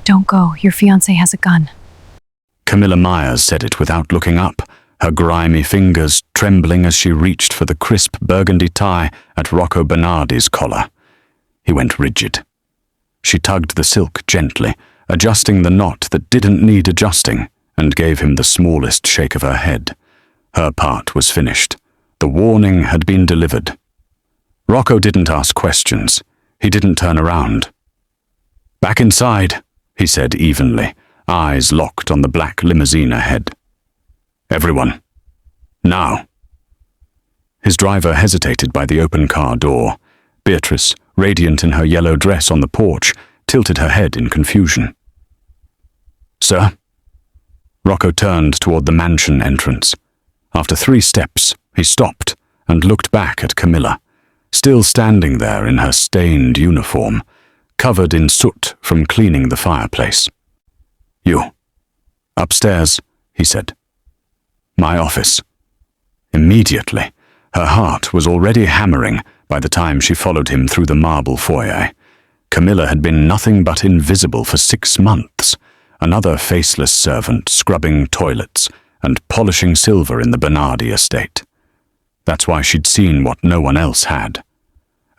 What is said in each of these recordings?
Don't go. Your fiancé has a gun. Camilla Myers said it without looking up, her grimy fingers trembling as she reached for the crisp burgundy tie at Rocco Bernardi's collar. He went rigid. She tugged the silk gently, adjusting the knot that didn't need adjusting, and gave him the smallest shake of her head. Her part was finished. The warning had been delivered. Rocco didn't ask questions. He didn't turn around. "Back inside," he said evenly, eyes locked on the black limousine ahead. "Everyone. Now." His driver hesitated by the open car door. Beatrice, radiant in her yellow dress on the porch, tilted her head in confusion. "Sir?" Rocco turned toward the mansion entrance. After 3 steps, he stopped and looked back at Camilla, still standing there in her stained uniform, covered in soot from cleaning the fireplace. "You. Upstairs," he said. "My office." Immediately, her heart was already hammering by the time she followed him through the marble foyer. Camilla had been nothing but invisible for 6 months, another faceless servant scrubbing toilets and polishing silver in the Bernardi estate. That's why she'd seen what no one else had.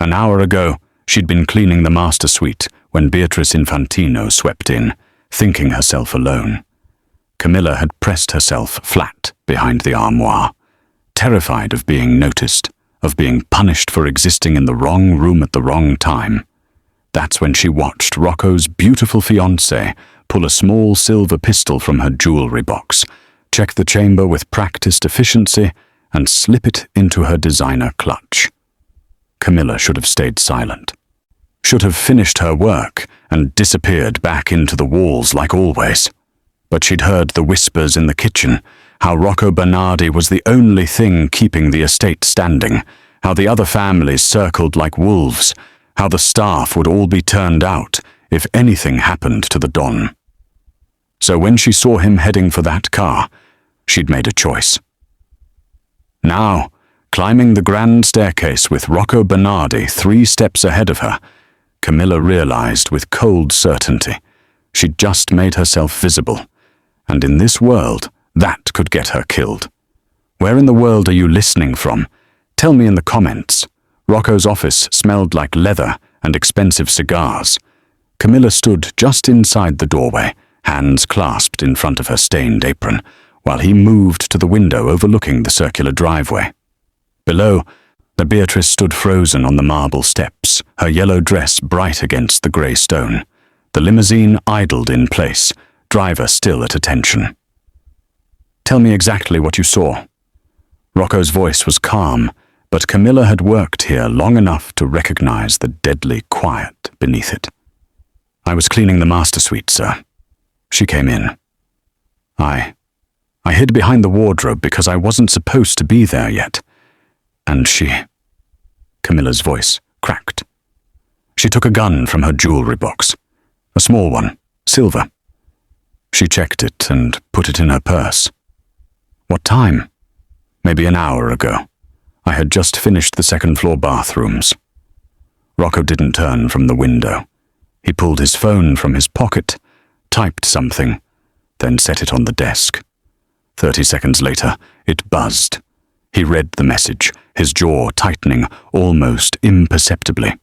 An hour ago, she'd been cleaning the master suite when Beatrice Infantino swept in, thinking herself alone. Camilla had pressed herself flat behind the armoire, terrified of being noticed, of being punished for existing in the wrong room at the wrong time. That's when she watched Rocco's beautiful fiancée pull a small silver pistol from her jewelry box, check the chamber with practiced efficiency, and slip it into her designer clutch. Camilla should have stayed silent, should have finished her work and disappeared back into the walls like always. But she'd heard the whispers in the kitchen, how Rocco Bernardi was the only thing keeping the estate standing, how the other families circled like wolves, how the staff would all be turned out if anything happened to the Don. So when she saw him heading for that car, she'd made a choice. Now, climbing the grand staircase with Rocco Bernardi 3 steps ahead of her, Camilla realized with cold certainty she'd just made herself visible, and in this world, that could get her killed. Where in the world are you listening from? Tell me in the comments. Rocco's office smelled like leather and expensive cigars. Camilla stood just inside the doorway, hands clasped in front of her stained apron, while he moved to the window overlooking the circular driveway. Below, the Beatrice stood frozen on the marble steps, her yellow dress bright against the grey stone. The limousine idled in place, driver still at attention. "Tell me exactly what you saw." Rocco's voice was calm, but Camilla had worked here long enough to recognize the deadly quiet beneath it. "I was cleaning the master suite, sir. She came in. I hid behind the wardrobe because I wasn't supposed to be there yet. And she..." Camilla's voice cracked. "She took a gun from her jewelry box. A small one, silver. She checked it and put it in her purse. What time? Maybe an hour ago. I had just finished the second-floor bathrooms." Rocco didn't turn from the window. He pulled his phone from his pocket, typed something, then set it on the desk. 30 seconds later, it buzzed. He read the message, his jaw tightening almost imperceptibly.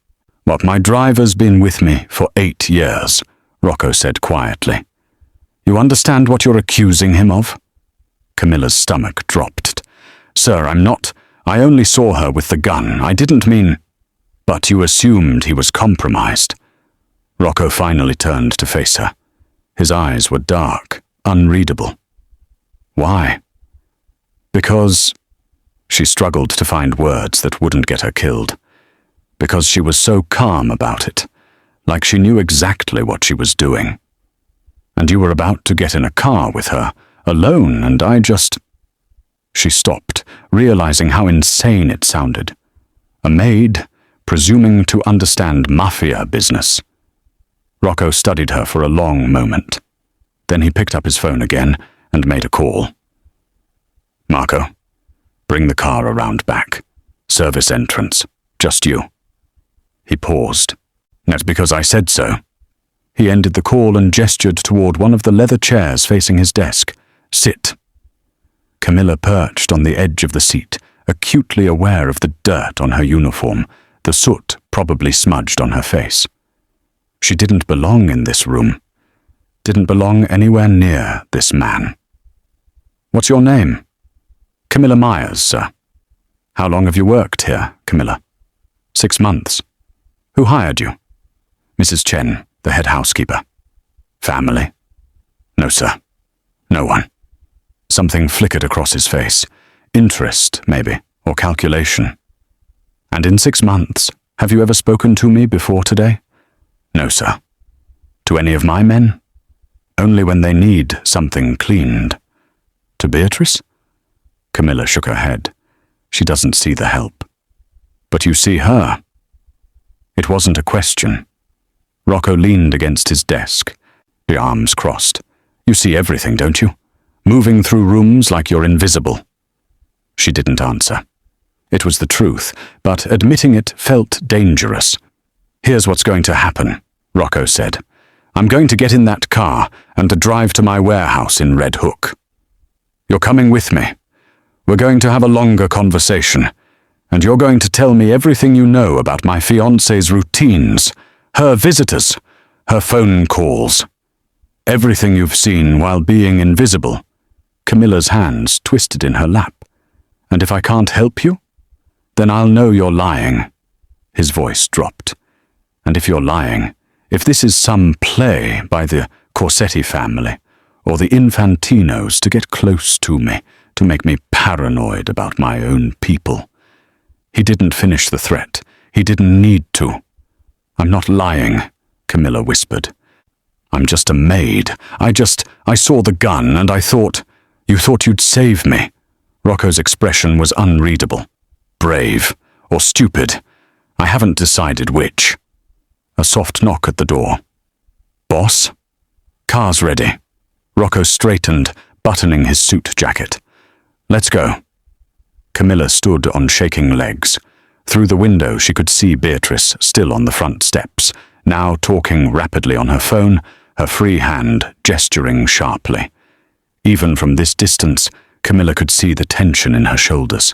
"But my driver's been with me for 8 years, Rocco said quietly. "You understand what you're accusing him of?" Camilla's stomach dropped. "Sir, I'm not. I only saw her with the gun. I didn't mean..." "But you assumed he was compromised." Rocco finally turned to face her. His eyes were dark, unreadable. "Why?" "Because..." She struggled to find words that wouldn't get her killed. Because she was so calm about it, like she knew exactly what she was doing. "And you were about to get in a car with her, alone, and I just..." She stopped, realizing how insane it sounded. A maid, presuming to understand Mafia business. Rocco studied her for a long moment. Then he picked up his phone again and made a call. "Marco, bring the car around back. Service entrance. Just you." He paused. "That's because I said so." He ended the call and gestured toward one of the leather chairs facing his desk. "Sit." Camilla perched on the edge of the seat, acutely aware of the dirt on her uniform, the soot probably smudged on her face. She didn't belong in this room. Didn't belong anywhere near this man. "What's your name?" "Camilla Myers, sir." "How long have you worked here, Camilla?" "6 months." "Who hired you?" "Mrs. Chen, the head housekeeper." "Family?" "No, sir. No one." Something flickered across his face. Interest, maybe, or calculation. "And in 6 months, have you ever spoken to me before today?" "No, sir." "To any of my men?" "Only when they need something cleaned." "To Beatrice?" Camilla shook her head. She doesn't see the help. "But you see her." It wasn't a question. Rocco leaned against his desk, the arms crossed. "You see everything, don't you? Moving through rooms like you're invisible." She didn't answer. It was the truth, but admitting it felt dangerous. "Here's what's going to happen," Rocco said. "I'm going to get in that car and to drive to my warehouse in Red Hook. You're coming with me. We're going to have a longer conversation, and you're going to tell me everything you know about my fiancée's routines, her visitors, her phone calls. Everything you've seen while being invisible." Camilla's hands twisted in her lap. "And if I can't help you, then I'll know you're lying." His voice dropped. "And if you're lying, if this is some play by the Corsetti family or the Infantinos to get close to me, to make me paranoid about my own people." He didn't finish the threat. He didn't need to. "I'm not lying," Camilla whispered. "I'm just a maid. I saw the gun and I thought, you thought you'd save me." Rocco's expression was unreadable. Brave or stupid. I haven't decided which. A soft knock at the door. "Boss?" "Car's ready." Rocco straightened, buttoning his suit jacket. "Let's go." Camilla stood on shaking legs. Through the window she could see Beatrice still on the front steps, now talking rapidly on her phone, her free hand gesturing sharply. Even from this distance, Camilla could see the tension in her shoulders.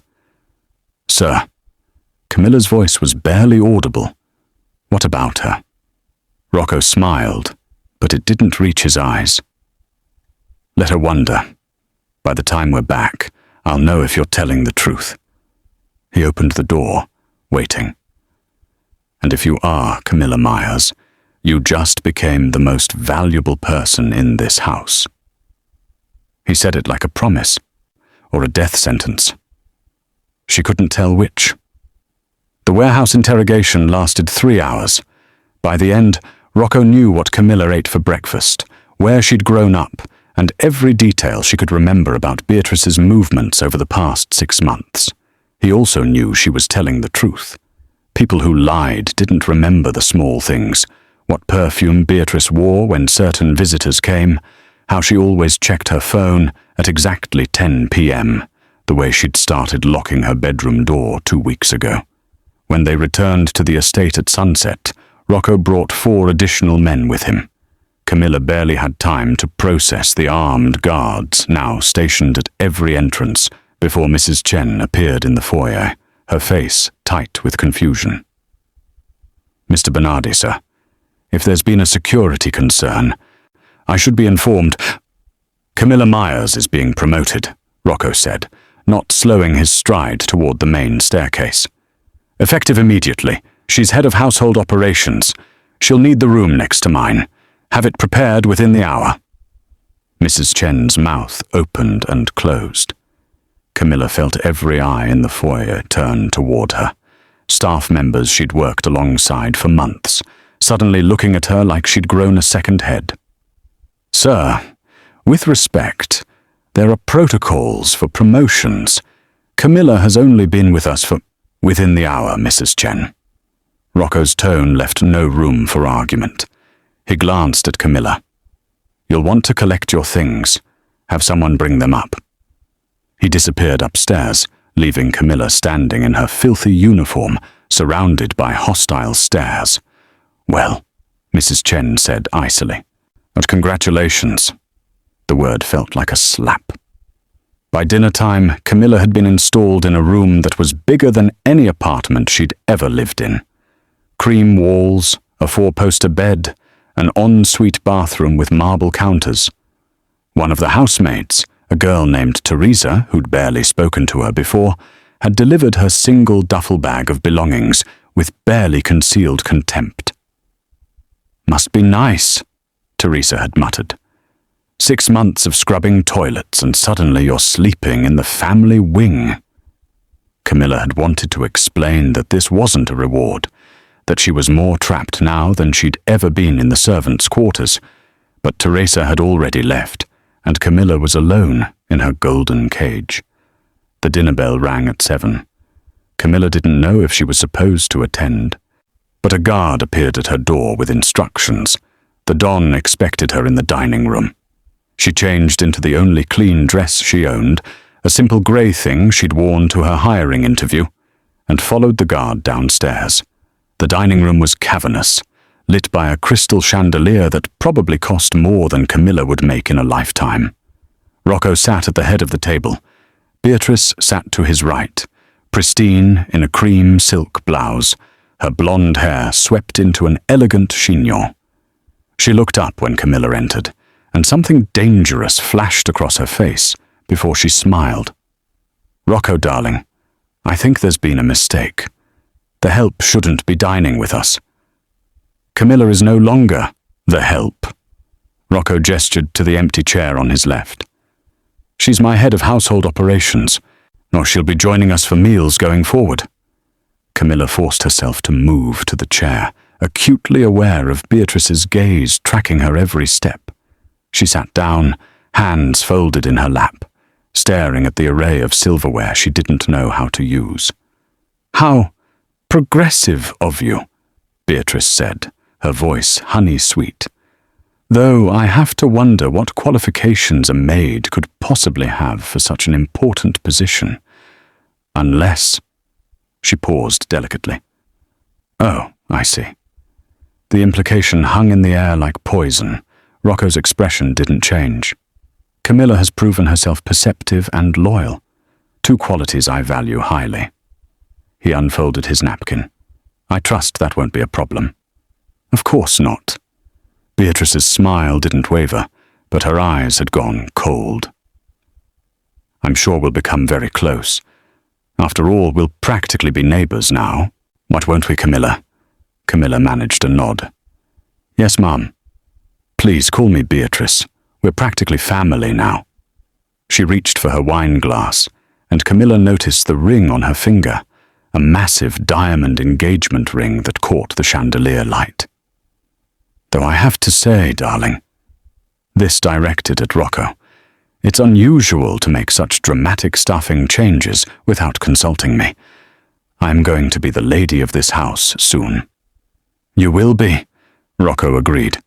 "Sir." Camilla's voice was barely audible. "What about her?" Rocco smiled, but it didn't reach his eyes. "Let her wonder. By the time we're back, I'll know if you're telling the truth." He opened the door, waiting. "And if you are Camilla Myers, you just became the most valuable person in this house." He said it like a promise, or a death sentence. She couldn't tell which. The warehouse interrogation lasted 3 hours. By the end, Rocco knew what Camilla ate for breakfast, where she'd grown up, and every detail she could remember about Beatrice's movements over the past 6 months. He also knew she was telling the truth. People who lied didn't remember the small things, what perfume Beatrice wore when certain visitors came, how she always checked her phone at exactly 10 p.m., the way she'd started locking her bedroom door 2 weeks ago. When they returned to the estate at sunset, Rocco brought 4 additional men with him. Camilla barely had time to process the armed guards now stationed at every entrance before Mrs. Chen appeared in the foyer, her face tight with confusion. "Mr. Bernardi, sir, if there's been a security concern, I should be informed." "Camilla Myers is being promoted," Rocco said, not slowing his stride toward the main staircase. "Effective immediately. She's head of household operations. She'll need the room next to mine. Have it prepared within the hour." Mrs. Chen's mouth opened and closed. Camilla felt every eye in the foyer turn toward her. Staff members she'd worked alongside for months, suddenly looking at her like she'd grown a second head. "Sir, with respect, there are protocols for promotions. Camilla has only been with us for..." "Within the hour, Mrs. Chen." Rocco's tone left no room for argument. He glanced at Camilla. "You'll want to collect your things. Have someone bring them up." He disappeared upstairs, leaving Camilla standing in her filthy uniform, surrounded by hostile stares. Well, Mrs. Chen said icily. "But congratulations." The word felt like a slap. By dinner time, Camilla had been installed in a room that was bigger than any apartment she'd ever lived in. Cream walls, a four-poster bed, an ensuite bathroom with marble counters. One of the housemaids, a girl named Teresa, who'd barely spoken to her before, had delivered her single duffel bag of belongings with barely concealed contempt. "Must be nice," Teresa had muttered. 6 months of scrubbing toilets and suddenly you're sleeping in the family wing. Camilla had wanted to explain that this wasn't a reward, that she was more trapped now than she'd ever been in the servants' quarters, but Teresa had already left, and Camilla was alone in her golden cage. The dinner bell rang at 7. Camilla didn't know if she was supposed to attend, but a guard appeared at her door with instructions. The Don expected her in the dining room. She changed into the only clean dress she owned, a simple grey thing she'd worn to her hiring interview, and followed the guard downstairs. The dining room was cavernous, lit by a crystal chandelier that probably cost more than Camilla would make in a lifetime. Rocco sat at the head of the table. Beatrice sat to his right, pristine in a cream silk blouse, her blonde hair swept into an elegant chignon. She looked up when Camilla entered, and something dangerous flashed across her face before she smiled. "Rocco, darling, I think there's been a mistake. The help shouldn't be dining with us." "Camilla is no longer the help." Rocco gestured to the empty chair on his left. "She's my head of household operations, or she'll be joining us for meals going forward." Camilla forced herself to move to the chair, acutely aware of Beatrice's gaze tracking her every step. She sat down, hands folded in her lap, staring at the array of silverware she didn't know how to use. "How progressive of you," Beatrice said, her voice honey-sweet. "Though I have to wonder what qualifications a maid could possibly have for such an important position. Unless—" She paused delicately. "Oh, I see." The implication hung in the air like poison. Rocco's expression didn't change. "Camilla has proven herself perceptive and loyal, 2 qualities I value highly." He unfolded his napkin. "I trust that won't be a problem." "Of course not." Beatrice's smile didn't waver, but her eyes had gone cold. "I'm sure we'll become very close. After all, we'll practically be neighbors now. What won't we, Camilla?" Camilla managed a nod. "Yes, Mom. Please call me Beatrice. We're practically family now." She reached for her wine glass, and Camilla noticed the ring on her finger, a massive diamond engagement ring that caught the chandelier light. "Though I have to say, darling," this directed at Rocco, "it's unusual to make such dramatic staffing changes without consulting me. I'm going to be the lady of this house soon." "You will be," Rocco agreed,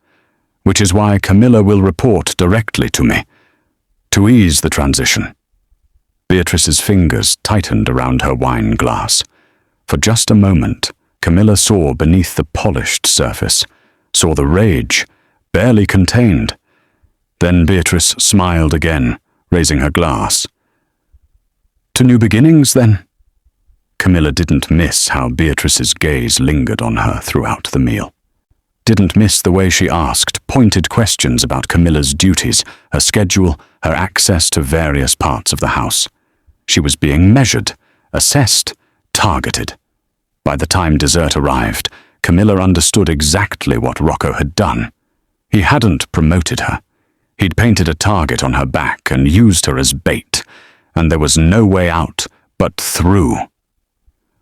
"which is why Camilla will report directly to me, to ease the transition." Beatrice's fingers tightened around her wine glass. For just a moment, Camilla saw beneath the polished surface, saw the rage, barely contained. Then Beatrice smiled again, raising her glass. "To new beginnings, then?" Camilla didn't miss how Beatrice's gaze lingered on her throughout the meal. Didn't miss the way she asked pointed questions about Camilla's duties, her schedule, her access to various parts of the house. She was being measured, assessed, targeted. By the time dessert arrived, Camilla understood exactly what Rocco had done. He hadn't promoted her. He'd painted a target on her back and used her as bait, and there was no way out but through.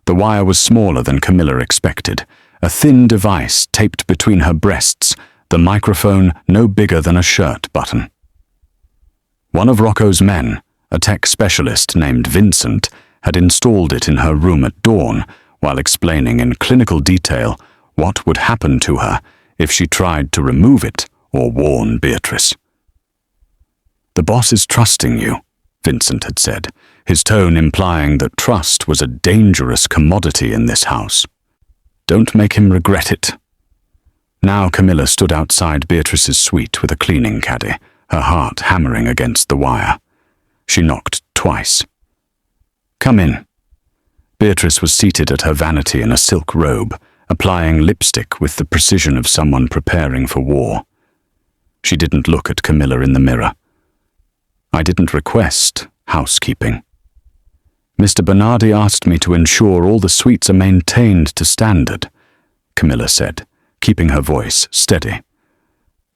The wire was smaller than Camilla expected, a thin device taped between her breasts, the microphone no bigger than a shirt button. One of Rocco's men, a tech specialist named Vincent, had installed it in her room at dawn while explaining in clinical detail what would happen to her if she tried to remove it or warn Beatrice. "The boss is trusting you," Vincent had said, his tone implying that trust was a dangerous commodity in this house. "Don't make him regret it." Now Camilla stood outside Beatrice's suite with a cleaning caddy, her heart hammering against the wire. She knocked twice. "Come in." Beatrice was seated at her vanity in a silk robe, applying lipstick with the precision of someone preparing for war. She didn't look at Camilla in the mirror. "I didn't request housekeeping. Mr. Bernardi asked me to ensure all the suites are maintained to standard," Camilla said, keeping her voice steady.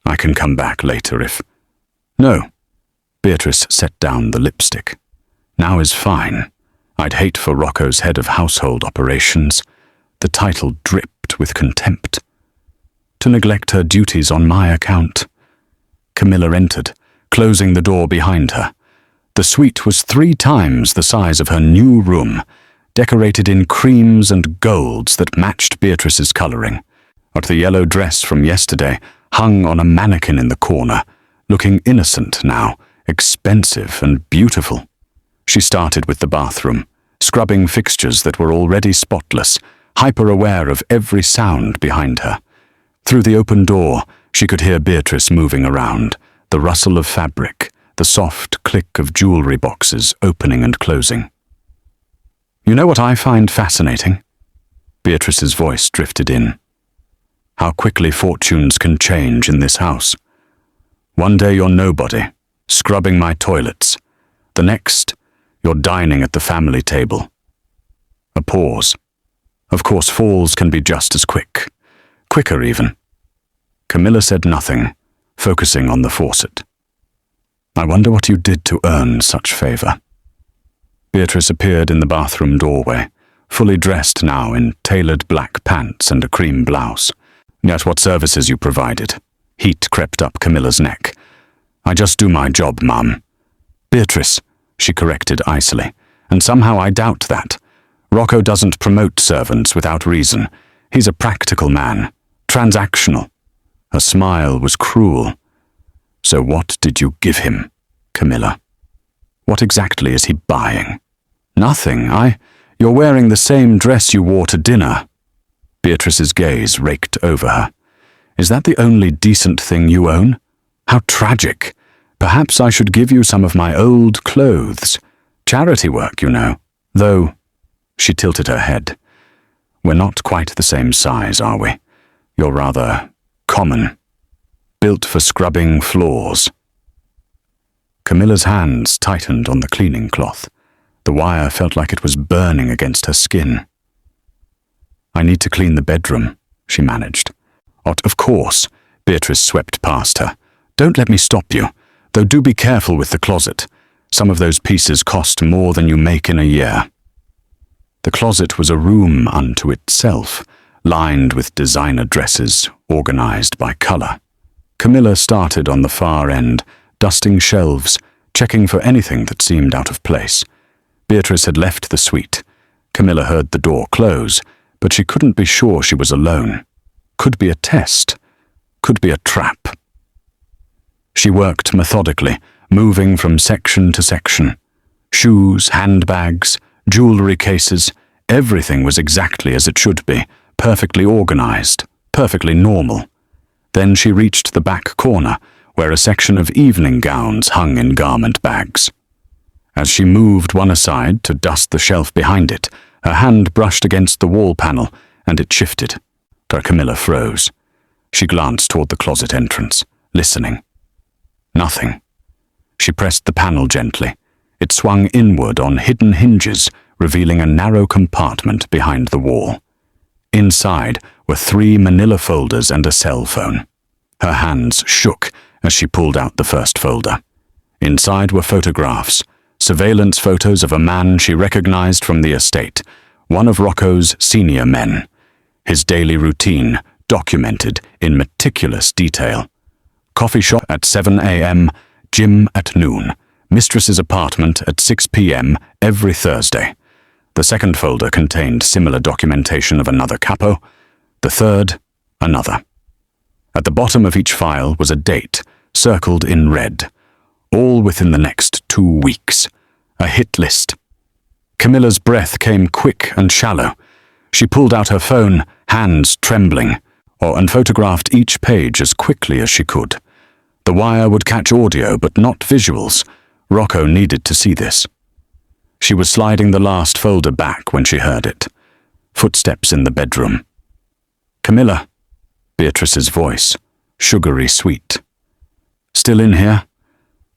"I can come back later if—" "No." Beatrice set down the lipstick. "Now is fine. I'd hate for Rocco's head of household operations." The title dripped with contempt. "To neglect her duties on my account." Camilla entered, closing the door behind her. The suite was 3 times the size of her new room, decorated in creams and golds that matched Beatrice's coloring. But the yellow dress from yesterday hung on a mannequin in the corner, looking innocent now, expensive and beautiful. She started with the bathroom, scrubbing fixtures that were already spotless, hyper-aware of every sound behind her. Through the open door, she could hear Beatrice moving around, the rustle of fabric, the soft click of jewelry boxes opening and closing. "You know what I find fascinating?" Beatrice's voice drifted in. "How quickly fortunes can change in this house. One day you're nobody, scrubbing my toilets. The next, you're dining at the family table." A pause. Of course, falls can be just as quick. Quicker even. Camilla said nothing, focusing on the faucet. "I wonder what you did to earn such favor." Beatrice appeared in the bathroom doorway, fully dressed now in tailored black pants and a cream blouse. "Yet what services you provided." Heat crept up Camilla's neck. "I just do my job, Mum." "Beatrice," she corrected icily, "and somehow I doubt that. Rocco doesn't promote servants without reason. He's a practical man, transactional." Her smile was cruel. "So what did you give him, Camilla? What exactly is he buying?" "Nothing. You're wearing the same dress you wore to dinner." Beatrice's gaze raked over her. "Is that the only decent thing you own? How tragic. Perhaps I should give you some of my old clothes. Charity work, you know. Though," she tilted her head, "we're not quite the same size, are we? You're rather common. Built for scrubbing floors." Camilla's hands tightened on the cleaning cloth. The wire felt like it was burning against her skin. "I need to clean the bedroom," she managed. Of course," Beatrice swept past her. "Don't let me stop you, though do be careful with the closet. Some of those pieces cost more than you make in a year." The closet was a room unto itself, lined with designer dresses, organized by color. Camilla started on the far end, dusting shelves, checking for anything that seemed out of place. Beatrice had left the suite. Camilla heard the door close, but she couldn't be sure she was alone. Could be a test. Could be a trap. She worked methodically, moving from section to section. Shoes, handbags, jewelry cases, everything was exactly as it should be, perfectly organized, perfectly normal. Then she reached the back corner, where a section of evening gowns hung in garment bags. As she moved one aside to dust the shelf behind it, her hand brushed against the wall panel, and it shifted. Camilla froze. She glanced toward the closet entrance, listening. Nothing. She pressed the panel gently. It swung inward on hidden hinges, revealing a narrow compartment behind the wall. Inside were 3 manila folders and a cell phone. Her hands shook as she pulled out the first folder. Inside were photographs, surveillance photos of a man she recognized from the estate, one of Rocco's senior men. His daily routine documented in meticulous detail. Coffee shop at 7 a.m., gym at noon, mistress's apartment at 6 p.m. every Thursday. The second folder contained similar documentation of another capo, the third, another. At the bottom of each file was a date, circled in red, all within the next 2 weeks. A hit list. Camilla's breath came quick and shallow. She pulled out her phone, hands trembling. and photographed each page as quickly as she could. The wire would catch audio but not visuals. Rocco needed to see this. She was sliding the last folder back when she heard it. Footsteps in the bedroom. "Camilla," Beatrice's voice, sugary sweet. "Still in here?"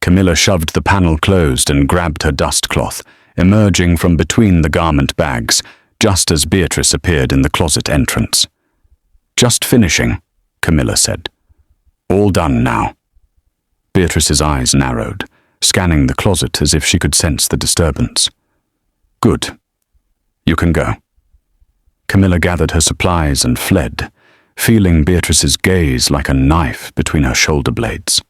Camilla shoved the panel closed and grabbed her dustcloth, emerging from between the garment bags, just as Beatrice appeared in the closet entrance. "Just finishing," Camilla said. "All done now." Beatrice's eyes narrowed, scanning the closet as if she could sense the disturbance. "Good. You can go." Camilla gathered her supplies and fled, feeling Beatrice's gaze like a knife between her shoulder blades.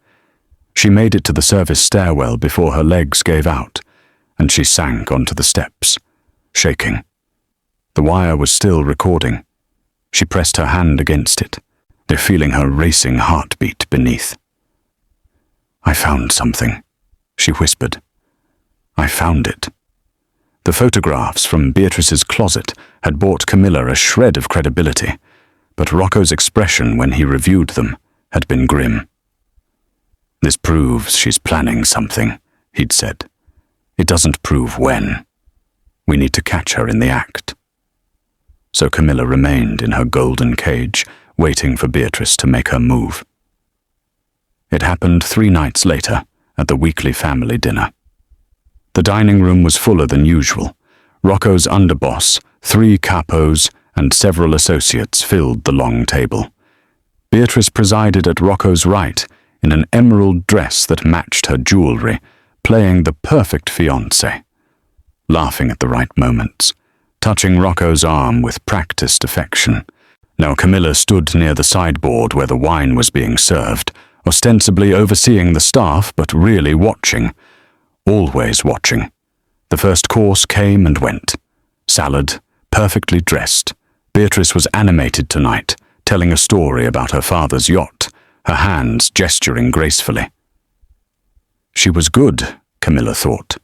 She made it to the service stairwell before her legs gave out, and she sank onto the steps, shaking. The wire was still recording. She pressed her hand against it, feeling her racing heartbeat beneath. "I found something," she whispered. "I found it." The photographs from Beatrice's closet had bought Camilla a shred of credibility, but Rocco's expression when he reviewed them had been grim. "This proves she's planning something," he'd said. "It doesn't prove when. We need to catch her in the act." So Camilla remained in her golden cage, waiting for Beatrice to make her move. It happened 3 nights later, at the weekly family dinner. The dining room was fuller than usual. Rocco's underboss, 3 capos, and several associates filled the long table. Beatrice presided at Rocco's right in an emerald dress that matched her jewelry, playing the perfect fiancé. Laughing at the right moments, touching Rocco's arm with practiced affection. Now Camilla stood near the sideboard where the wine was being served, ostensibly overseeing the staff but really watching. Always watching. The first course came and went. Salad, perfectly dressed. Beatrice was animated tonight, telling a story about her father's yacht, her hands gesturing gracefully. She was good, Camilla thought.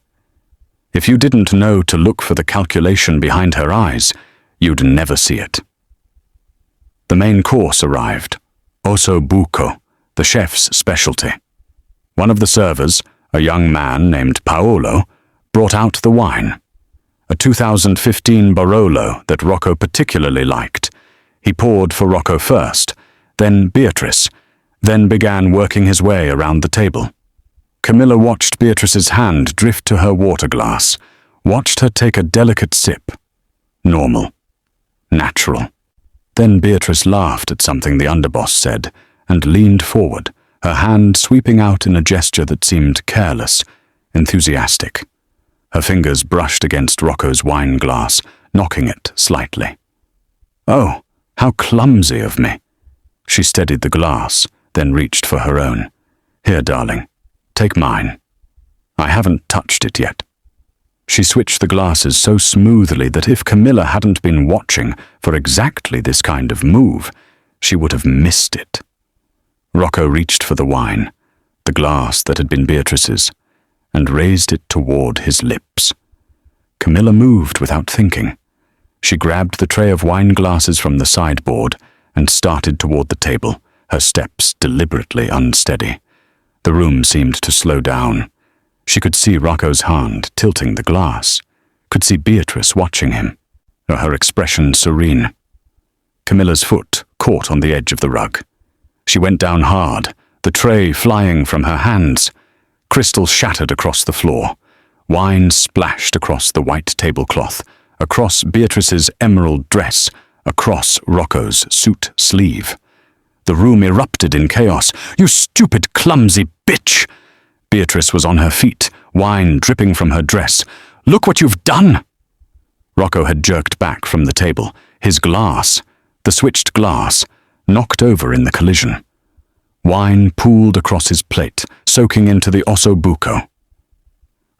If you didn't know to look for the calculation behind her eyes, you'd never see it. The main course arrived. Osso buco, the chef's specialty. One of the servers, a young man named Paolo, brought out the wine. A 2015 Barolo that Rocco particularly liked. He poured for Rocco first, then Beatrice, then began working his way around the table. Camilla watched Beatrice's hand drift to her water glass, watched her take a delicate sip. Normal. Natural. Then Beatrice laughed at something the underboss said and leaned forward, her hand sweeping out in a gesture that seemed careless, enthusiastic. Her fingers brushed against Rocco's wine glass, knocking it slightly. "Oh, how clumsy of me." She steadied the glass, then reached for her own. "Here, darling, take mine. I haven't touched it yet." She switched the glasses so smoothly that if Camilla hadn't been watching for exactly this kind of move, she would have missed it. Rocco reached for the wine, the glass that had been Beatrice's, and raised it toward his lips. Camilla moved without thinking. She grabbed the tray of wine glasses from the sideboard and started toward the table, her steps deliberately unsteady. The room seemed to slow down. She could see Rocco's hand tilting the glass, could see Beatrice watching him, her expression serene. Camilla's foot caught on the edge of the rug. She went down hard, the tray flying from her hands. Crystal shattered across the floor. Wine splashed across the white tablecloth, across Beatrice's emerald dress, across Rocco's suit sleeve. The room erupted in chaos. "You stupid, clumsy bitch!" Beatrice was on her feet, wine dripping from her dress. "Look what you've done!" Rocco had jerked back from the table, his glass, the switched glass, knocked over in the collision. Wine pooled across his plate, soaking into the osso buco.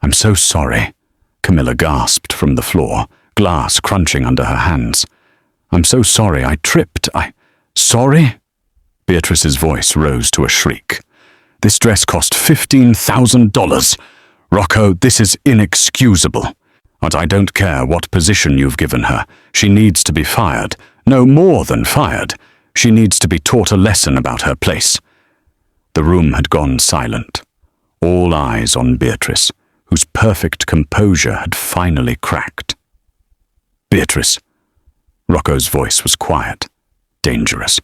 "I'm so sorry," Camilla gasped from the floor, glass crunching under her hands. "I'm so sorry, I tripped, Sorry?" Beatrice's voice rose to a shriek. "This dress cost $15,000. Rocco, this is inexcusable. But I don't care what position you've given her. She needs to be fired. No more than fired. She needs to be taught a lesson about her place. The room had gone silent, all eyes on Beatrice, whose perfect composure had finally cracked. "Beatrice." Rocco's voice was quiet, dangerous.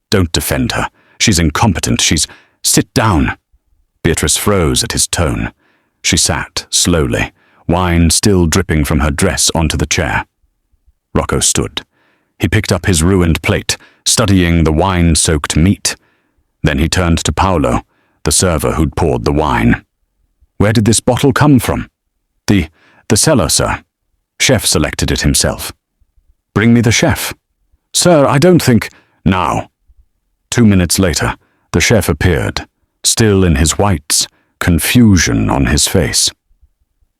"Don't defend her. She's incompetent. Sit down." Beatrice froze at his tone. She sat, slowly, wine still dripping from her dress onto the chair. Rocco stood. He picked up his ruined plate, studying the wine-soaked meat. Then he turned to Paolo, the server who'd poured the wine. "Where did this bottle come from?" The cellar, sir. Chef selected it himself." "Bring me the chef." "Sir, I don't think—" "Now." 2 minutes later, the chef appeared, still in his whites, confusion on his face.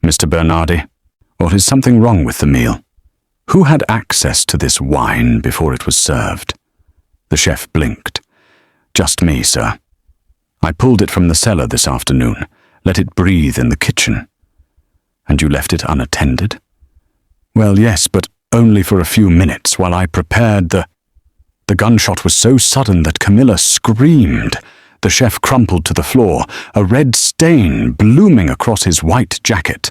"Mr. Bernardi, or is something wrong with the meal? Who had access to this wine before it was served?" The chef blinked. "Just me, sir. I pulled it from the cellar this afternoon, let it breathe in the kitchen." "And you left it unattended?" "Well, yes, but only for a few minutes while I prepared the gunshot was so sudden that Camilla screamed. The chef crumpled to the floor, a red stain blooming across his white jacket.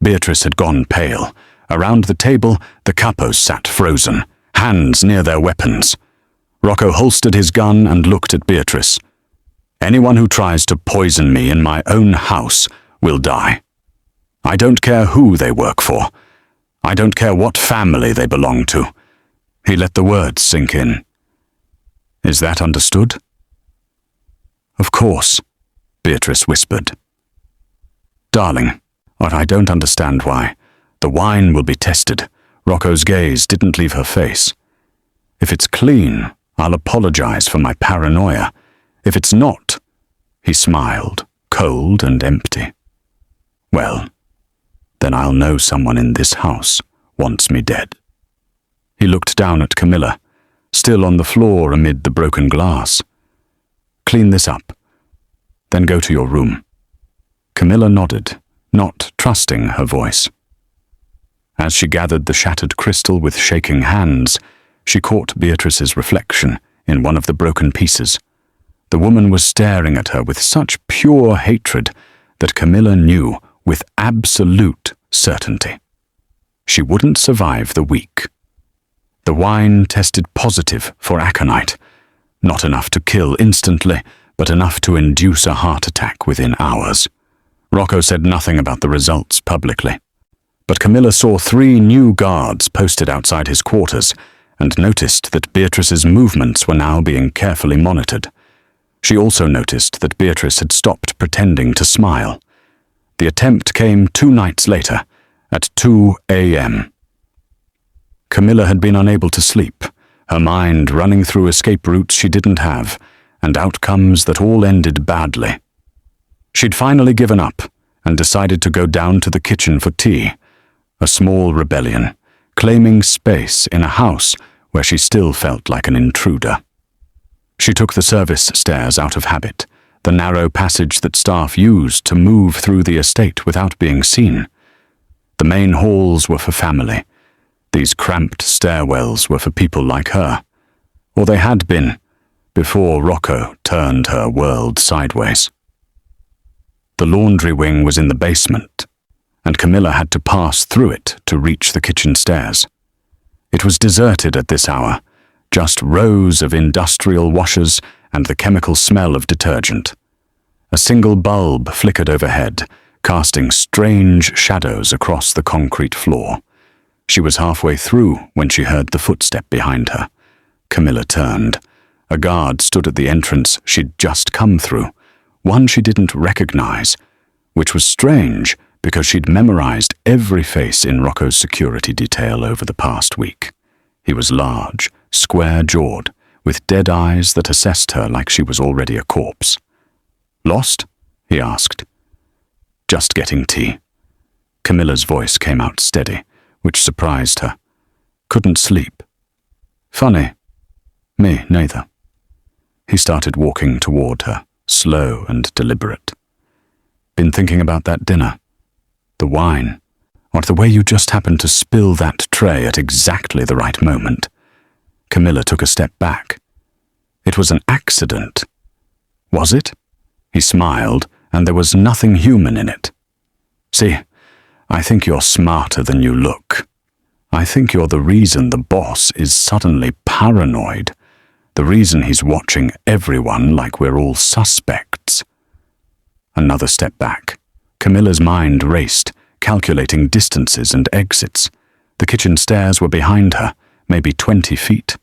Beatrice had gone pale. Around the table, the capos sat frozen, hands near their weapons. Rocco holstered his gun and looked at Beatrice. "Anyone who tries to poison me in my own house will die. I don't care who they work for. I don't care what family they belong to." He let the words sink in. "Is that understood?" "Of course," Beatrice whispered. "Darling, but I don't understand why. The wine will be tested." Rocco's gaze didn't leave her face. "If it's clean, I'll apologize for my paranoia. If it's not," he smiled, cold and empty, "well, then I'll know someone in this house wants me dead." He looked down at Camilla, still on the floor amid the broken glass. "Clean this up, then go to your room." Camilla nodded, not trusting her voice. As she gathered the shattered crystal with shaking hands, she caught Beatrice's reflection in one of the broken pieces. The woman was staring at her with such pure hatred that Camilla knew with absolute certainty she wouldn't survive the week. The wine tested positive for aconite, not enough to kill instantly, but enough to induce a heart attack within hours. Rocco said nothing about the results publicly, but Camilla saw 3 new guards posted outside his quarters and noticed that Beatrice's movements were now being carefully monitored. She also noticed that Beatrice had stopped pretending to smile. The attempt came 2 nights later, at 2 a.m. Camilla had been unable to sleep, her mind running through escape routes she didn't have, and outcomes that all ended badly. She'd finally given up and decided to go down to the kitchen for tea, a small rebellion, claiming space in a house where she still felt like an intruder. She took the service stairs out of habit, the narrow passage that staff used to move through the estate without being seen. The main halls were for family. These cramped stairwells were for people like her, or they had been, before Rocco turned her world sideways. The laundry wing was in the basement, and Camilla had to pass through it to reach the kitchen stairs. It was deserted at this hour, just rows of industrial washers and the chemical smell of detergent. A single bulb flickered overhead, casting strange shadows across the concrete floor. She was halfway through when she heard the footstep behind her. Camilla turned. A guard stood at the entrance she'd just come through, one she didn't recognize, which was strange because she'd memorized every face in Rocco's security detail over the past week. He was large, square-jawed, with dead eyes that assessed her like she was already a corpse. "Lost?" he asked. "Just getting tea." Camilla's voice came out steady, which surprised her. "Couldn't sleep." "Funny. Me neither." He started walking toward her, slow and deliberate. "Been thinking about that dinner? The wine? Or the way you just happened to spill that tray at exactly the right moment?" Camilla took a step back, It was an accident. Was it? He smiled, and there was nothing human in it. See, I think you're smarter than you look. I think you're the reason the boss is suddenly paranoid. The reason he's watching everyone like we're all suspects. Another step back. Camilla's mind raced, calculating distances and exits. The kitchen stairs were behind her, maybe 20 feet.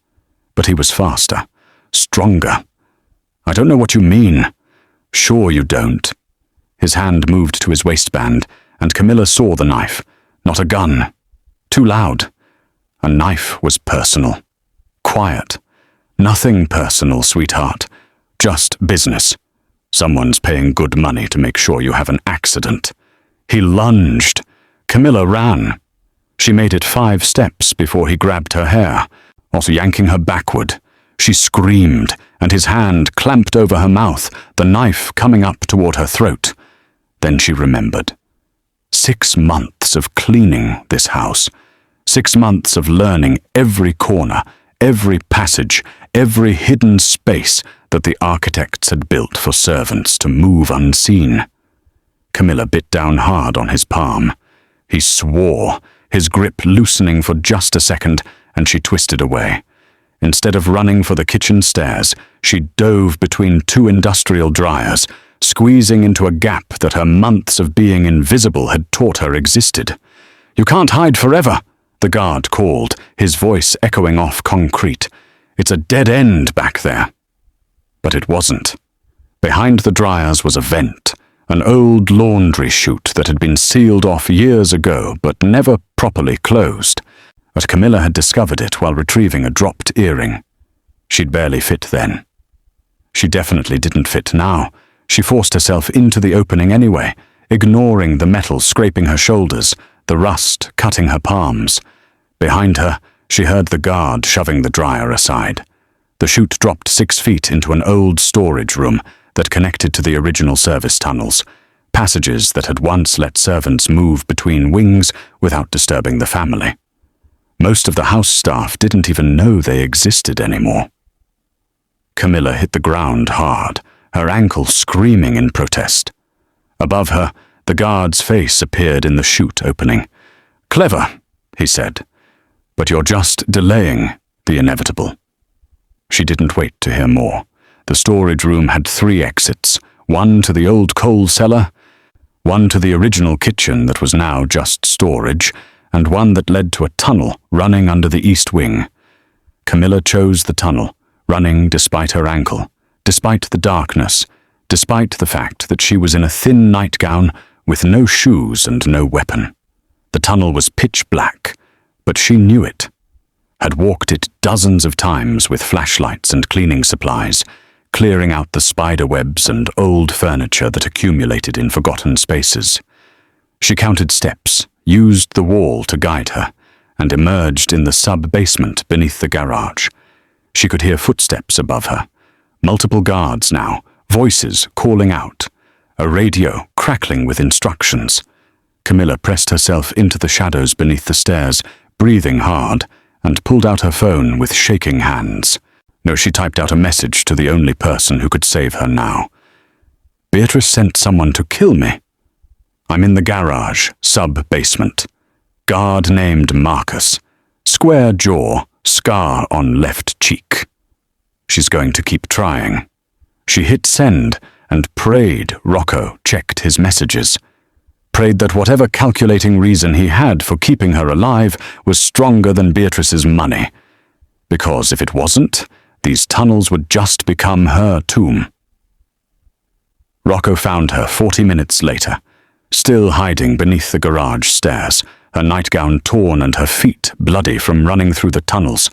But he was faster, stronger. I don't know what you mean. Sure you don't. His hand moved to his waistband, and Camilla saw the knife, not a gun. Too loud. A knife was personal. Quiet. Nothing personal, sweetheart. Just business. Someone's paying good money to make sure you have an accident. He lunged. Camilla ran. She made it 5 steps before he grabbed her hair, also yanking her backward. She screamed, and his hand clamped over her mouth, the knife coming up toward her throat. Then she remembered. 6 months of cleaning this house. 6 months of learning every corner, every passage, every hidden space that the architects had built for servants to move unseen. Camilla bit down hard on his palm. He swore, his grip loosening for just a second, and she twisted away. Instead of running for the kitchen stairs, she dove between 2 industrial dryers, squeezing into a gap that her months of being invisible had taught her existed. "You can't hide forever," the guard called, his voice echoing off concrete. "It's a dead end back there." But it wasn't. Behind the dryers was a vent, an old laundry chute that had been sealed off years ago but never properly closed. But Camilla had discovered it while retrieving a dropped earring. She'd barely fit then. She definitely didn't fit now. She forced herself into the opening anyway, ignoring the metal scraping her shoulders, the rust cutting her palms. Behind her, she heard the guard shoving the dryer aside. The chute dropped 6 feet into an old storage room that connected to the original service tunnels, passages that had once let servants move between wings without disturbing the family. Most of the house staff didn't even know they existed anymore. Camilla hit the ground hard, her ankle screaming in protest. Above her, the guard's face appeared in the chute opening. "Clever," he said, "but you're just delaying the inevitable." She didn't wait to hear more. The storage room had 3 exits, one to the old coal cellar, one to the original kitchen that was now just storage, and one that led to a tunnel running under the east wing. Camilla chose the tunnel, running despite her ankle, despite the darkness, despite the fact that she was in a thin nightgown with no shoes and no weapon. The tunnel was pitch black, but she knew it. Had walked it dozens of times with flashlights and cleaning supplies, clearing out the spider webs and old furniture that accumulated in forgotten spaces. She counted steps, used the wall to guide her, and emerged in the sub-basement beneath the garage. She could hear footsteps above her. Multiple guards now, voices calling out. A radio crackling with instructions. Camilla pressed herself into the shadows beneath the stairs, breathing hard, and pulled out her phone with shaking hands. No, she typed out a message to the only person who could save her now. "Beatrice sent someone to kill me. I'm in the garage, sub-basement. Guard named Marcus. Square jaw, scar on left cheek." She's going to keep trying. She hit send and prayed Rocco checked his messages. Prayed that whatever calculating reason he had for keeping her alive was stronger than Beatrice's money. Because if it wasn't, these tunnels would just become her tomb. Rocco found her 40 minutes later, still hiding beneath the garage stairs, her nightgown torn and her feet bloody from running through the tunnels.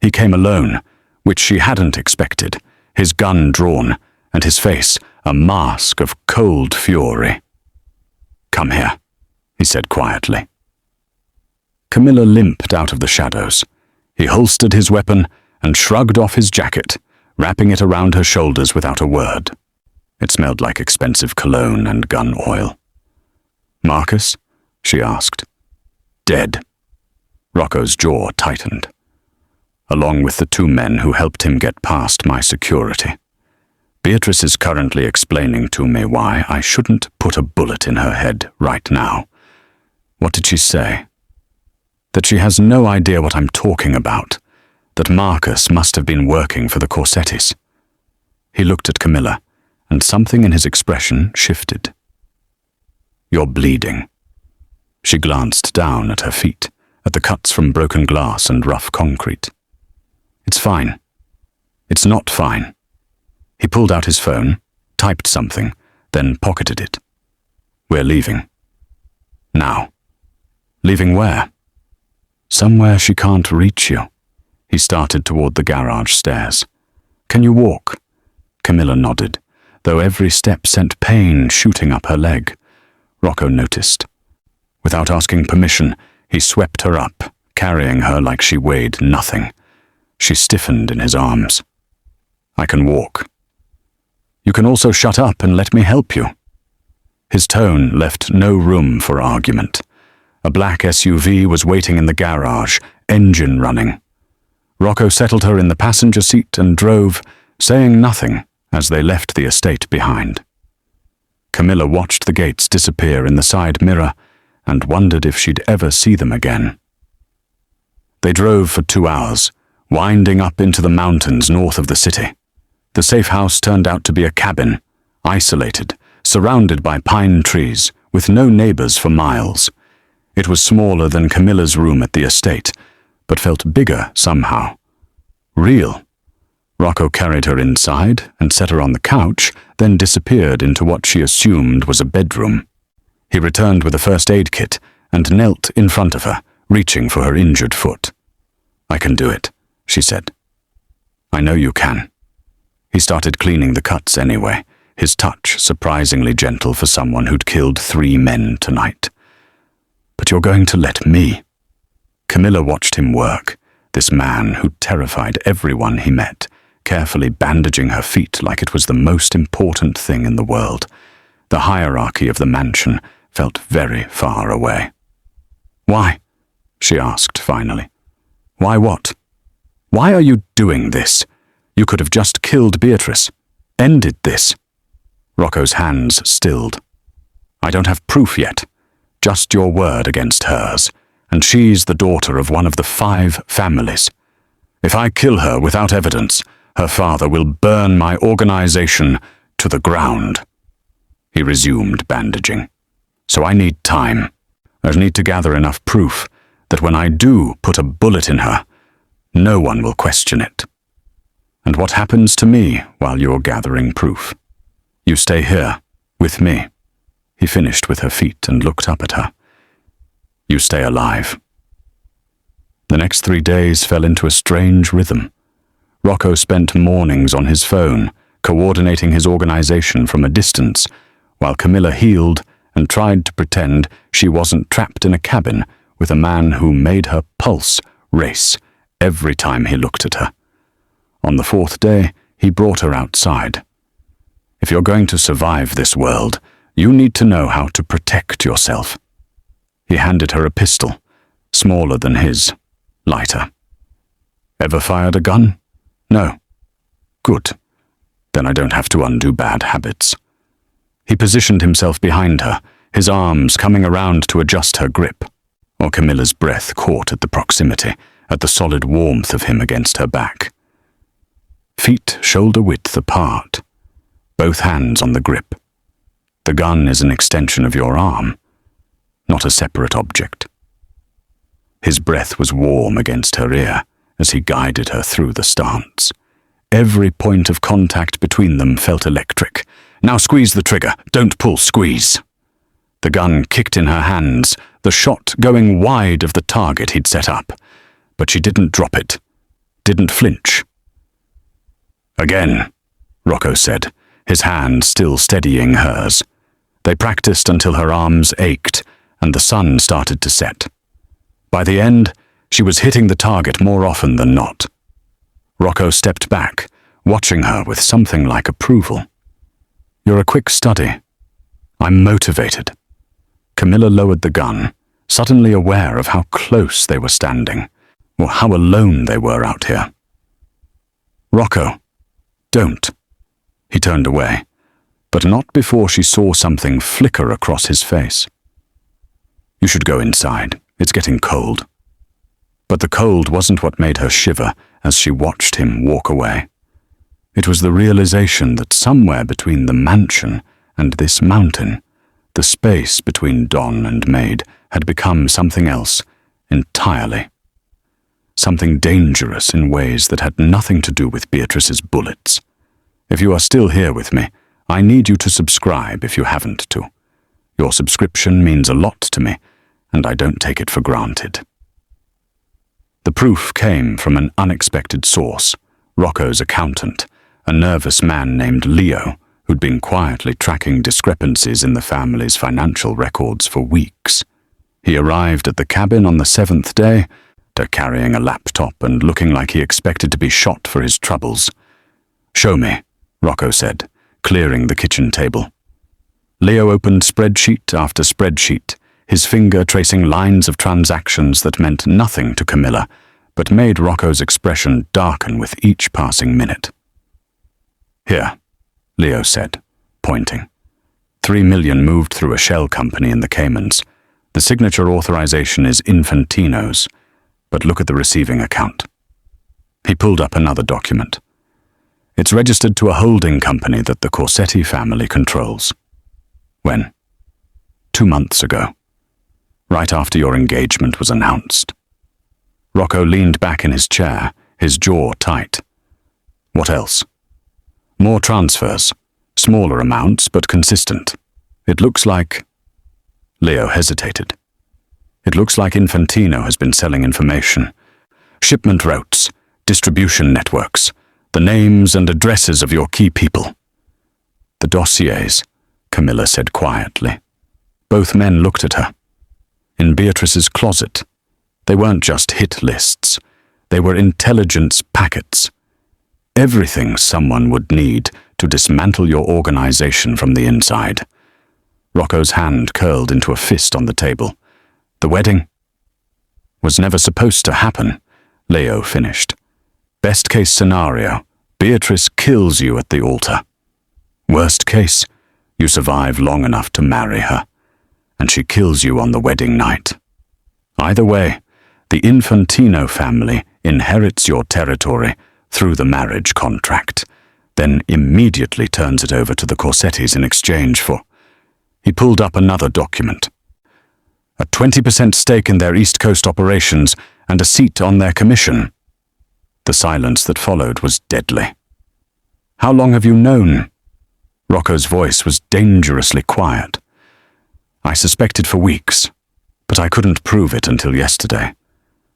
He came alone, which she hadn't expected, his gun drawn, and his face a mask of cold fury. "Come here," he said quietly. Camilla limped out of the shadows. He holstered his weapon and shrugged off his jacket, wrapping it around her shoulders without a word. It smelled like expensive cologne and gun oil. "Marcus?" she asked. "Dead." Rocco's jaw tightened. along with the 2 men who helped him get past my security. Beatrice is currently explaining to me why I shouldn't put a bullet in her head right now. What did she say? That she has no idea what I'm talking about, that Marcus must have been working for the Corsettis. He looked at Camilla, and something in his expression shifted. You're bleeding. She glanced down at her feet, at the cuts from broken glass and rough concrete. It's fine. It's not fine. He pulled out his phone, typed something, then pocketed it. We're leaving. Now. Leaving where? Somewhere she can't reach you. He started toward the garage stairs. Can you walk? Camilla nodded, though every step sent pain shooting up her leg. Rocco noticed. Without asking permission, he swept her up, carrying her like she weighed nothing. She stiffened in his arms. I can walk. You can also shut up and let me help you. His tone left no room for argument. A black SUV was waiting in the garage, engine running. Rocco settled her in the passenger seat and drove, saying nothing as they left the estate behind. Camilla watched the gates disappear in the side mirror and wondered if she'd ever see them again. They drove for 2 hours, winding up into the mountains north of the city. The safe house turned out to be a cabin, isolated, surrounded by pine trees, with no neighbors for miles. It was smaller than Camilla's room at the estate, but felt bigger somehow. Real. Rocco carried her inside and set her on the couch, then disappeared into what she assumed was a bedroom. He returned with a first aid kit and knelt in front of her, reaching for her injured foot. I can do it, she said. I know you can. He started cleaning the cuts anyway, his touch surprisingly gentle for someone who'd killed 3 men tonight. But you're going to let me. Camilla watched him work, this man who'd terrified everyone he met, carefully bandaging her feet like it was the most important thing in the world. The hierarchy of the mansion felt very far away. Why? She asked finally. Why what? Why are you doing this? You could have just killed Beatrice. Ended this. Rocco's hands stilled. I don't have proof yet. Just your word against hers. And she's the daughter of one of the 5 families. If I kill her without evidence, her father will burn my organization to the ground. He resumed bandaging. So I need time. I need to gather enough proof that when I do put a bullet in her, no one will question it. And what happens to me while you're gathering proof? You stay here, with me. He finished with her feet and looked up at her. You stay alive. The next 3 days fell into a strange rhythm. Rocco spent mornings on his phone, coordinating his organization from a distance, while Camilla healed and tried to pretend she wasn't trapped in a cabin with a man who made her pulse race every time he looked at her. On the 4th day, he brought her outside. If you're going to survive this world, you need to know how to protect yourself. He handed her a pistol, smaller than his, lighter. Ever fired a gun? No. Good. Then I don't have to undo bad habits. He positioned himself behind her, his arms coming around to adjust her grip, or Camilla's breath caught at the proximity, at the solid warmth of him against her back. Feet shoulder-width apart, both hands on the grip. The gun is an extension of your arm, not a separate object. His breath was warm against her ear as he guided her through the stance. Every point of contact between them felt electric. Now squeeze the trigger, don't pull, squeeze. The gun kicked in her hands, the shot going wide of the target he'd set up. But she didn't drop it, didn't flinch. Again, Rocco said, his hand still steadying hers. They practiced until her arms ached and the sun started to set. By the end, she was hitting the target more often than not. Rocco stepped back, watching her with something like approval. You're a quick study. I'm motivated. Camilla lowered the gun, suddenly aware of how close they were standing. or how alone they were out here. "Rocco, don't." He turned away, but not before she saw something flicker across his face. "You should go inside. It's getting cold." But the cold wasn't what made her shiver as she watched him walk away. It was the realization that somewhere between the mansion and this mountain, the space between Don and Maid had become something else entirely. Something dangerous in ways that had nothing to do with Beatrice's bullets. If you are still here with me, I need you to subscribe if you haven't to. Your subscription means a lot to me, and I don't take it for granted. The proof came from an unexpected source, Rocco's accountant, a nervous man named Leo, who'd been quietly tracking discrepancies in the family's financial records for weeks. He arrived at the cabin on the 7th day, carrying a laptop and looking like he expected to be shot for his troubles. "Show me," Rocco said, clearing the kitchen table. Leo opened spreadsheet after spreadsheet, his finger tracing lines of transactions that meant nothing to Camilla, but made Rocco's expression darken with each passing minute. "Here," Leo said, pointing. 3 million moved through a shell company in the Caymans. The signature authorization is Infantino's, but look at the receiving account. He pulled up another document. It's registered to a holding company that the Corsetti family controls. When? 2 months ago, right after your engagement was announced. Rocco leaned back in his chair, his jaw tight. What else? More transfers, smaller amounts but consistent. It looks like... Leo hesitated. It looks like Infantino has been selling information. Shipment routes, distribution networks, the names and addresses of your key people. The dossiers, Camilla said quietly. Both men looked at her. In Beatrice's closet, they weren't just hit lists. They were intelligence packets. Everything someone would need to dismantle your organization from the inside. Rocco's hand curled into a fist on the table. The wedding was never supposed to happen, Leo finished. Best case scenario, Beatrice kills you at the altar. Worst case, you survive long enough to marry her, and she kills you on the wedding night. Either way, the Infantino family inherits your territory through the marriage contract, then immediately turns it over to the Corsettis in exchange for... He pulled up another document. A 20% stake in their East Coast operations and a seat on their commission. The silence that followed was deadly. How long have you known? Rocco's voice was dangerously quiet. I suspected for weeks, but I couldn't prove it until yesterday.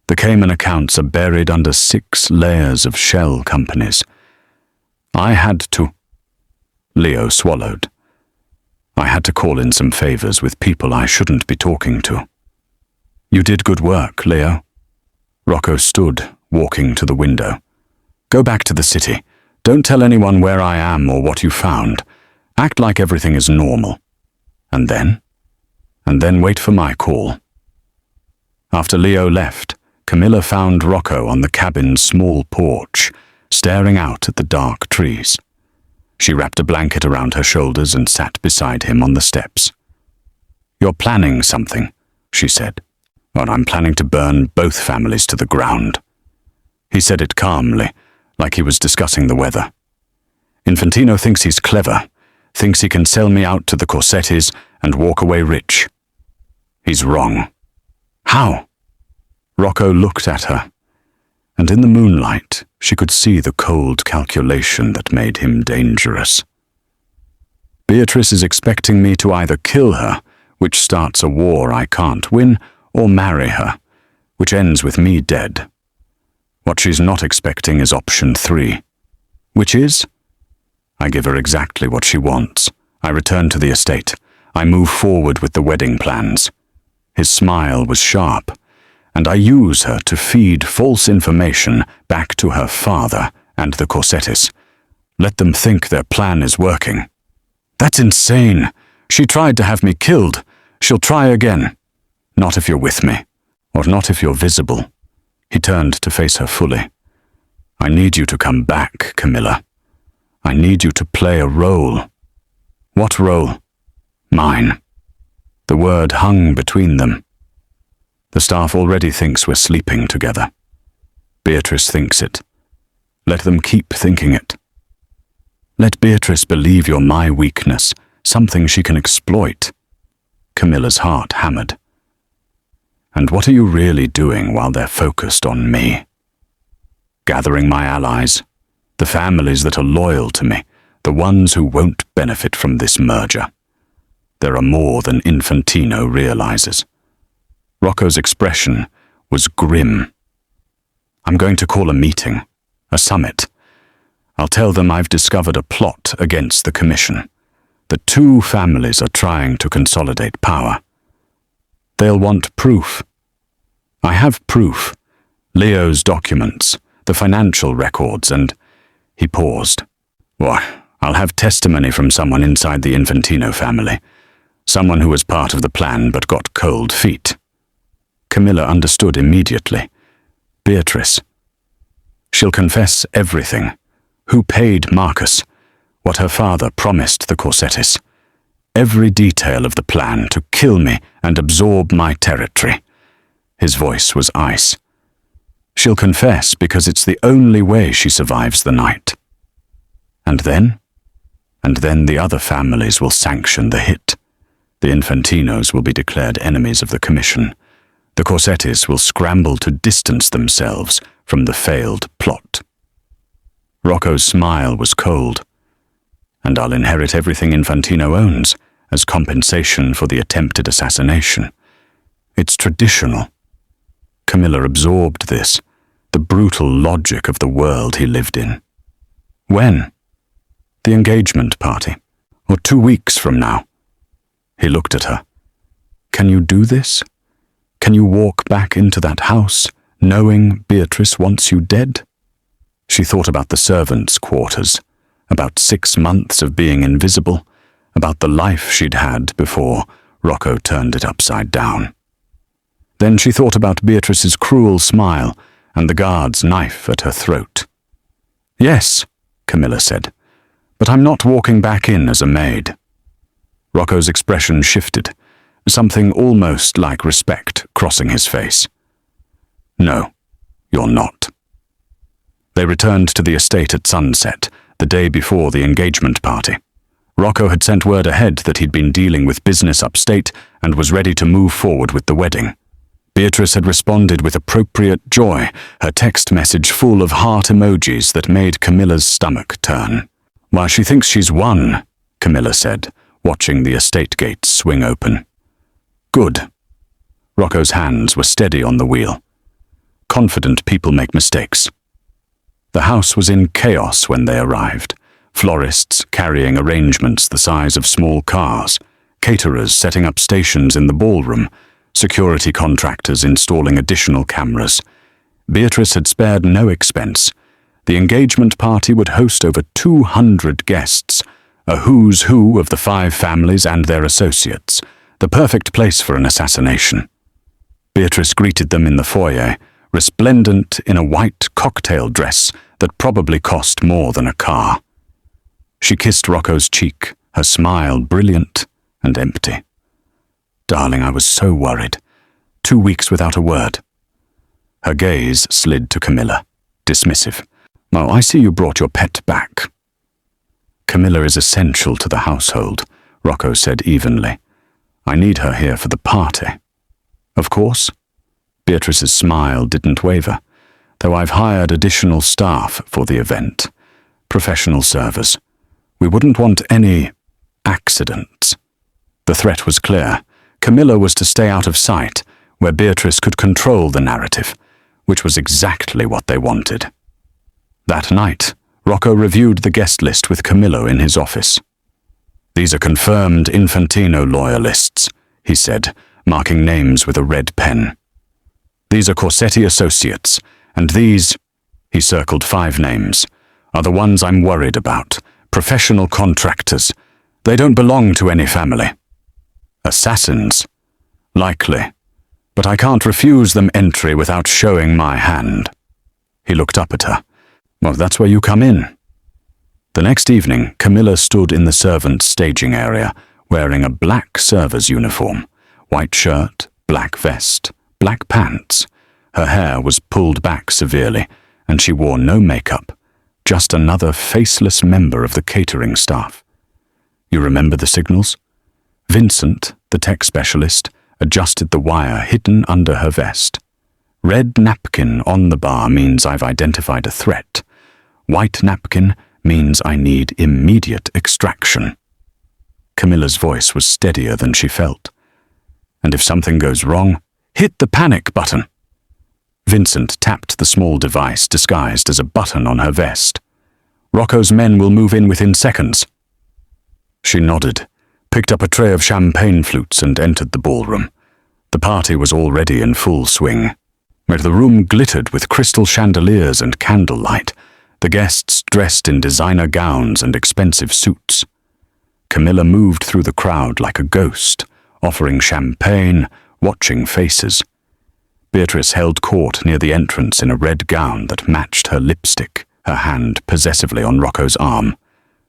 The Cayman accounts are buried under 6 layers of shell companies. I had to... Leo swallowed. I had to call in some favors with people I shouldn't be talking to. You did good work, Leo. Rocco stood, walking to the window. Go back to the city. Don't tell anyone where I am or what you found. Act like everything is normal. And then wait for my call. After Leo left, Camilla found Rocco on the cabin's small porch, staring out at the dark trees. She wrapped a blanket around her shoulders and sat beside him on the steps. You're planning something, she said. Well, I'm planning to burn both families to the ground. He said it calmly, like he was discussing the weather. Infantino thinks he's clever, thinks he can sell me out to the Corsettis and walk away rich. He's wrong. How? Rocco looked at her, and in the moonlight she could see the cold calculation that made him dangerous. Beatrice is expecting me to either kill her, which starts a war I can't win, or marry her, which ends with me dead. What she's not expecting is option 3, which is? I give her exactly what she wants. I return to the estate. I move forward with the wedding plans. His smile was sharp, and I use her to feed false information back to her father and the Corsettis. Let them think their plan is working. That's insane. She tried to have me killed. She'll try again. Not if you're with me, or not if you're visible. He turned to face her fully. I need you to come back, Camilla. I need you to play a role. What role? Mine. The word hung between them. The staff already thinks we're sleeping together. Beatrice thinks it. Let them keep thinking it. Let Beatrice believe you're my weakness, something she can exploit. Camilla's heart hammered. And what are you really doing while they're focused on me? Gathering my allies, the families that are loyal to me, the ones who won't benefit from this merger. There are more than Infantino realizes. Rocco's expression was grim. I'm going to call a meeting, a summit. I'll tell them I've discovered a plot against the commission. The two families are trying to consolidate power. They'll want proof. I have proof. Leo's documents, the financial records, and... He paused. Why, I'll have testimony from someone inside the Infantino family. Someone who was part of the plan but got cold feet. Camilla understood immediately. Beatrice. She'll confess everything. Who paid Marcus? What her father promised the Corsettis. Every detail of the plan to kill me and absorb my territory. His voice was ice. She'll confess because it's the only way she survives the night. And then? And then the other families will sanction the hit. The Infantinos will be declared enemies of the commission. The Corsettis will scramble to distance themselves from the failed plot. Rocco's smile was cold. And I'll inherit everything Infantino owns as compensation for the attempted assassination. It's traditional. Camilla absorbed this, the brutal logic of the world he lived in. When? The engagement party, or 2 weeks from now. He looked at her. Can you do this? Can you walk back into that house, knowing Beatrice wants you dead? She thought about the servants' quarters, about 6 months of being invisible, about the life she'd had before Rocco turned it upside down. Then she thought about Beatrice's cruel smile and the guard's knife at her throat. Yes, Camilla said, but I'm not walking back in as a maid. Rocco's expression shifted, something almost like respect crossing his face. No, you're not. They returned to the estate at sunset, the day before the engagement party. Rocco had sent word ahead that he'd been dealing with business upstate and was ready to move forward with the wedding. Beatrice had responded with appropriate joy, her text message full of heart emojis that made Camilla's stomach turn. Why, she thinks she's won, Camilla said, watching the estate gates swing open. Good. Rocco's hands were steady on the wheel. Confident people make mistakes. The house was in chaos when they arrived. Florists carrying arrangements the size of small cars, caterers setting up stations in the ballroom, security contractors installing additional cameras. Beatrice had spared no expense. The engagement party would host over 200 guests, a who's who of the 5 families and their associates, the perfect place for an assassination. Beatrice greeted them in the foyer, resplendent in a white cocktail dress that probably cost more than a car. She kissed Rocco's cheek, her smile brilliant and empty. Darling, I was so worried. 2 weeks without a word. Her gaze slid to Camilla, dismissive. Oh, I see you brought your pet back. Camilla is essential to the household, Rocco said evenly. I need her here for the party. Of course. Beatrice's smile didn't waver, though I've hired additional staff for the event. Professional servers. We wouldn't want any accidents. The threat was clear. Camilla was to stay out of sight, where Beatrice could control the narrative, which was exactly what they wanted. That night, Rocco reviewed the guest list with Camillo in his office. These are confirmed Infantino loyalists, he said, marking names with a red pen. These are Corsetti associates, and these, he circled 5 names, are the ones I'm worried about, professional contractors. They don't belong to any family. Assassins? Likely. but I can't refuse them entry without showing my hand." He looked up at her. "Well, that's where you come in." The next evening, Camilla stood in the servants' staging area, wearing a black server's uniform, white shirt, black vest, black pants. Her hair was pulled back severely, and she wore no makeup, just another faceless member of the catering staff. You remember the signals? Vincent, the tech specialist, adjusted the wire hidden under her vest. Red napkin on the bar means I've identified a threat. White napkin means I need immediate extraction. Camilla's voice was steadier than she felt. "And if something goes wrong, hit the panic button." Vincent tapped the small device disguised as a button on her vest. "Rocco's men will move in within seconds." She nodded, picked up a tray of champagne flutes and entered the ballroom. The party was already in full swing. The room glittered with crystal chandeliers and candlelight, the guests dressed in designer gowns and expensive suits. Camilla moved through the crowd like a ghost, offering champagne, watching faces. Beatrice held court near the entrance in a red gown that matched her lipstick, her hand possessively on Rocco's arm.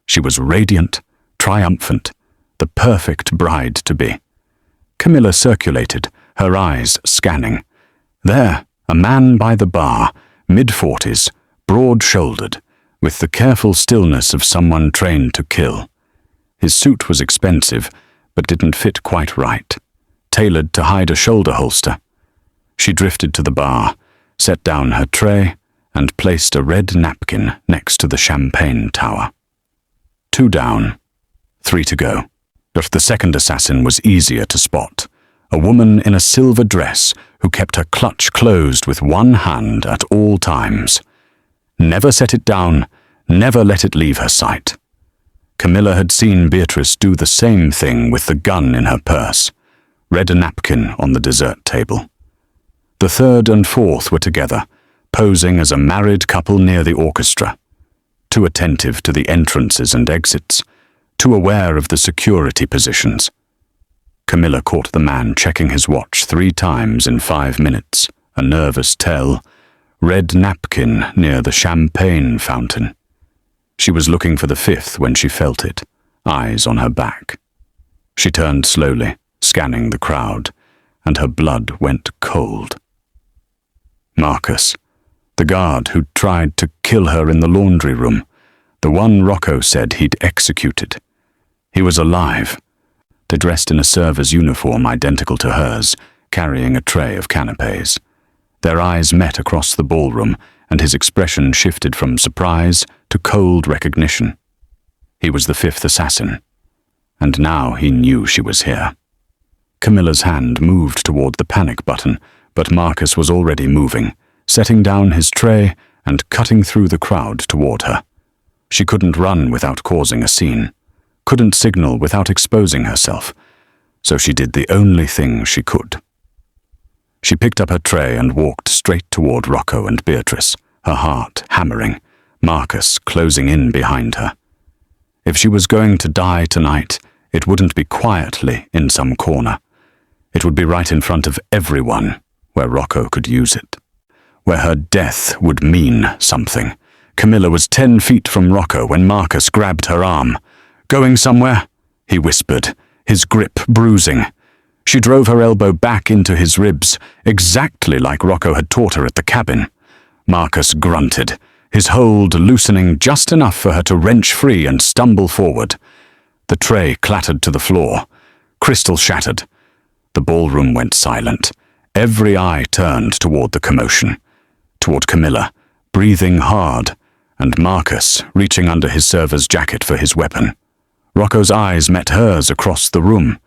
She was radiant, triumphant, the perfect bride-to-be. Camilla circulated, her eyes scanning. There, a man by the bar, mid-40s, broad-shouldered, with the careful stillness of someone trained to kill. His suit was expensive, but didn't fit quite right, tailored to hide a shoulder holster. She drifted to the bar, set down her tray, and placed a red napkin next to the champagne tower. 2 down, 3 to go. But the second assassin was easier to spot, a woman in a silver dress who kept her clutch closed with one hand at all times. Never set it down, never let it leave her sight. Camilla had seen Beatrice do the same thing with the gun in her purse, read a napkin on the dessert table. The third and fourth were together, posing as a married couple near the orchestra, too attentive to the entrances and exits, too aware of the security positions. Camilla caught the man checking his watch 3 times in 5 minutes, a nervous tell, red napkin near the champagne fountain. She was looking for the 5th when she felt it, eyes on her back. She turned slowly, scanning the crowd, and her blood went cold. Marcus, the guard who'd tried to kill her in the laundry room, the one Rocco said he'd executed. He was alive. They dressed in a server's uniform identical to hers, carrying a tray of canapes. Their eyes met across the ballroom, and his expression shifted from surprise to cold recognition. He was the 5th assassin, and now he knew she was here. Camilla's hand moved toward the panic button, but Marcus was already moving, setting down his tray and cutting through the crowd toward her. She couldn't run without causing a scene, couldn't signal without exposing herself, so she did the only thing she could. She picked up her tray and walked straight toward Rocco and Beatrice, her heart hammering, Marcus closing in behind her. If she was going to die tonight, it wouldn't be quietly in some corner. It would be right in front of everyone, where Rocco could use it, where her death would mean something. Camilla was 10 feet from Rocco when Marcus grabbed her arm. "Going somewhere?" he whispered, his grip bruising. She drove her elbow back into his ribs, exactly like Rocco had taught her at the cabin. Marcus grunted, his hold loosening just enough for her to wrench free and stumble forward. The tray clattered to the floor. Crystal shattered. The ballroom went silent. Every eye turned toward the commotion, toward Camilla, breathing hard, and Marcus reaching under his server's jacket for his weapon. Rocco's eyes met hers across the room.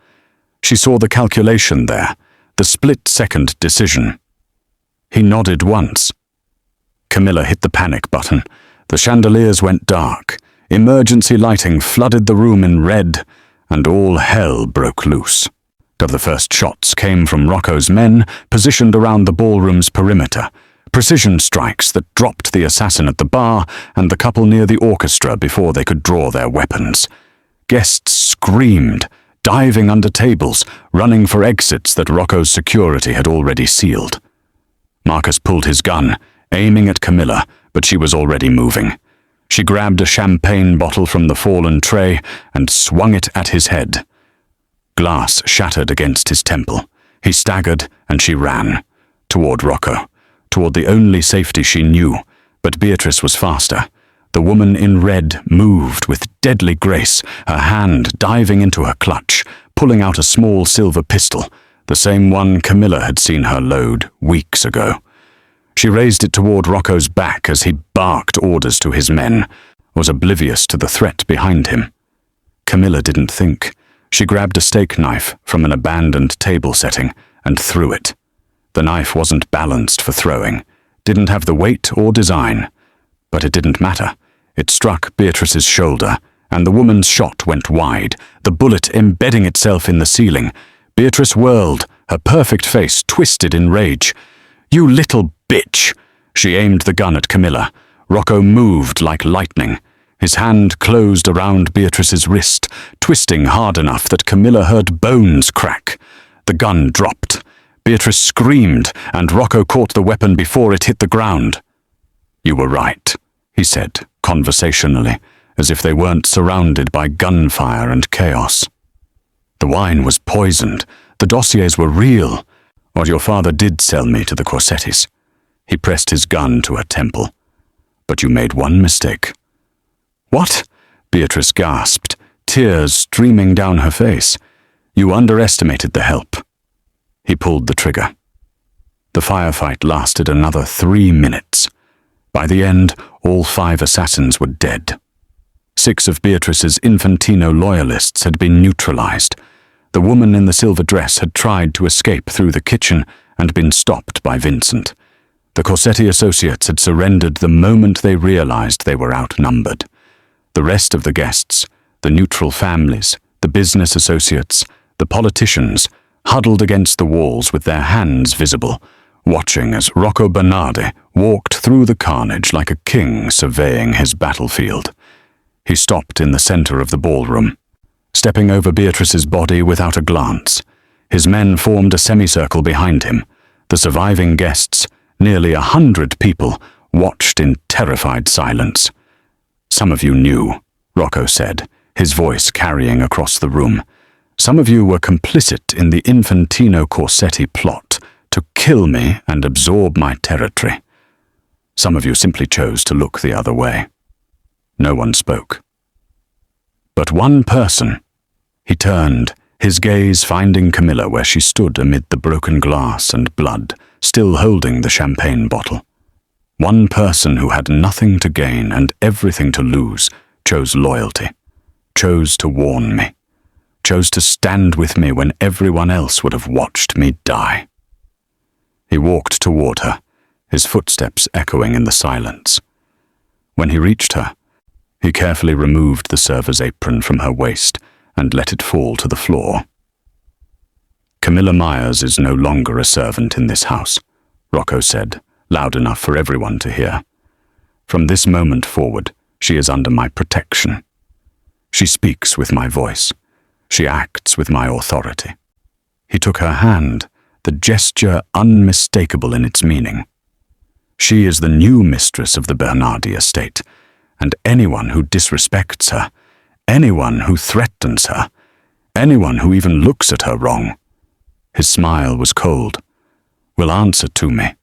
She saw the calculation there, the split-second decision. He nodded once. Camilla hit the panic button. The chandeliers went dark. Emergency lighting flooded the room in red, and all hell broke loose. The first shots came from Rocco's men, positioned around the ballroom's perimeter. Precision strikes that dropped the assassin at the bar and the couple near the orchestra before they could draw their weapons. Guests screamed, diving under tables, running for exits that Rocco's security had already sealed. Marcus pulled his gun, aiming at Camilla, but she was already moving. She grabbed a champagne bottle from the fallen tray and swung it at his head. Glass shattered against his temple. He staggered, and she ran. Toward Rocco, toward the only safety she knew, but Beatrice was faster. The woman in red moved with deadly grace, her hand diving into her clutch, pulling out a small silver pistol, the same one Camilla had seen her load weeks ago. She raised it toward Rocco's back as he barked orders to his men, was oblivious to the threat behind him. Camilla didn't think. She grabbed a steak knife from an abandoned table setting and threw it. The knife wasn't balanced for throwing, didn't have the weight or design. But it didn't matter. It struck Beatrice's shoulder, and the woman's shot went wide, the bullet embedding itself in the ceiling. Beatrice whirled, her perfect face twisted in rage. "You little bitch!" She aimed the gun at Camilla. Rocco moved like lightning. His hand closed around Beatrice's wrist, twisting hard enough that Camilla heard bones crack. The gun dropped. Beatrice screamed, and Rocco caught the weapon before it hit the ground. "You were right," he said, conversationally, as if they weren't surrounded by gunfire and chaos. "The wine was poisoned. The dossiers were real. What your father did sell me to the Corsettis." He pressed his gun to her temple. "But you made one mistake." "What?" Beatrice gasped, tears streaming down her face. "You underestimated the help." He pulled the trigger. The firefight lasted another 3 minutes. By the end, all 5 assassins were dead. 6 of Beatrice's Infantino loyalists had been neutralized. The woman in the silver dress had tried to escape through the kitchen and been stopped by Vincent. The Corsetti associates had surrendered the moment they realized they were outnumbered. The rest of the guests, the neutral families, the business associates, the politicians, huddled against the walls with their hands visible, watching as Rocco Bernardi walked through the carnage like a king surveying his battlefield. He stopped in the center of the ballroom, stepping over Beatrice's body without a glance. His men formed a semicircle behind him. The surviving guests, nearly 100 people, watched in terrified silence. "Some of you knew," Rocco said, his voice carrying across the room. "Some of you were complicit in the Infantino Corsetti plot to kill me and absorb my territory. Some of you simply chose to look the other way." No one spoke. But one person. He turned, his gaze finding Camilla where she stood amid the broken glass and blood, still holding the champagne bottle. One person who had nothing to gain and everything to lose chose loyalty, chose to warn me, chose to stand with me when everyone else would have watched me die. He walked toward her, his footsteps echoing in the silence. When he reached her, he carefully removed the server's apron from her waist and let it fall to the floor. "Camilla Myers is no longer a servant in this house," Rocco said, loud enough for everyone to hear. "From this moment forward, she is under my protection. She speaks with my voice. She acts with my authority." He took her hand, the gesture unmistakable in its meaning. "She is the new mistress of the Bernardi estate, and anyone who disrespects her, anyone who threatens her, anyone who even looks at her wrong," his smile was cold, "will answer to me."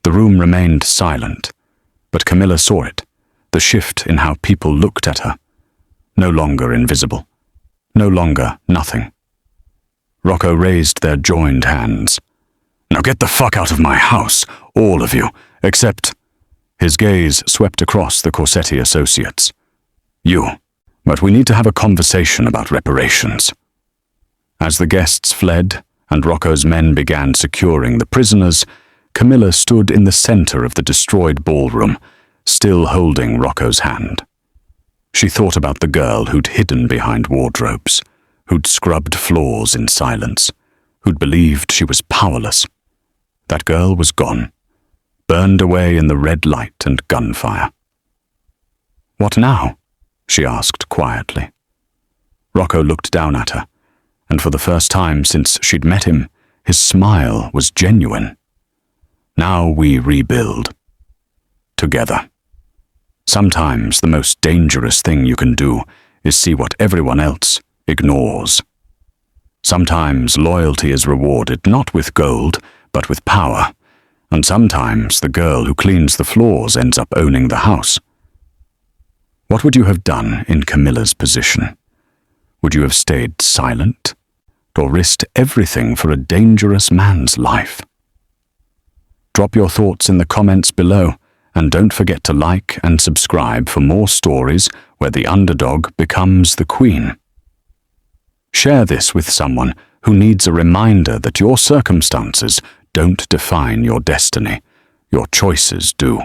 The room remained silent, but Camilla saw it, the shift in how people looked at her. No longer invisible, no longer nothing. Rocco raised their joined hands. "Now get the fuck out of my house, all of you, except..." His gaze swept across the Corsetti associates. "You. But we need to have a conversation about reparations." As the guests fled and Rocco's men began securing the prisoners, Camilla stood in the center of the destroyed ballroom, still holding Rocco's hand. She thought about the girl who'd hidden behind wardrobes, who'd scrubbed floors in silence, who'd believed she was powerless. That girl was gone, burned away in the red light and gunfire. "What now?" she asked quietly. Rocco looked down at her, and for the first time since she'd met him, his smile was genuine. Now we rebuild. Together. Sometimes the most dangerous thing you can do is see what everyone else ignores. Sometimes loyalty is rewarded not with gold, but with power, and sometimes the girl who cleans the floors ends up owning the house. What would you have done in Camilla's position? Would you have stayed silent, or risked everything for a dangerous man's life? Drop your thoughts in the comments below, and don't forget to like and subscribe for more stories where the underdog becomes the queen. Share this with someone who needs a reminder that your circumstances don't define your destiny. Your choices do.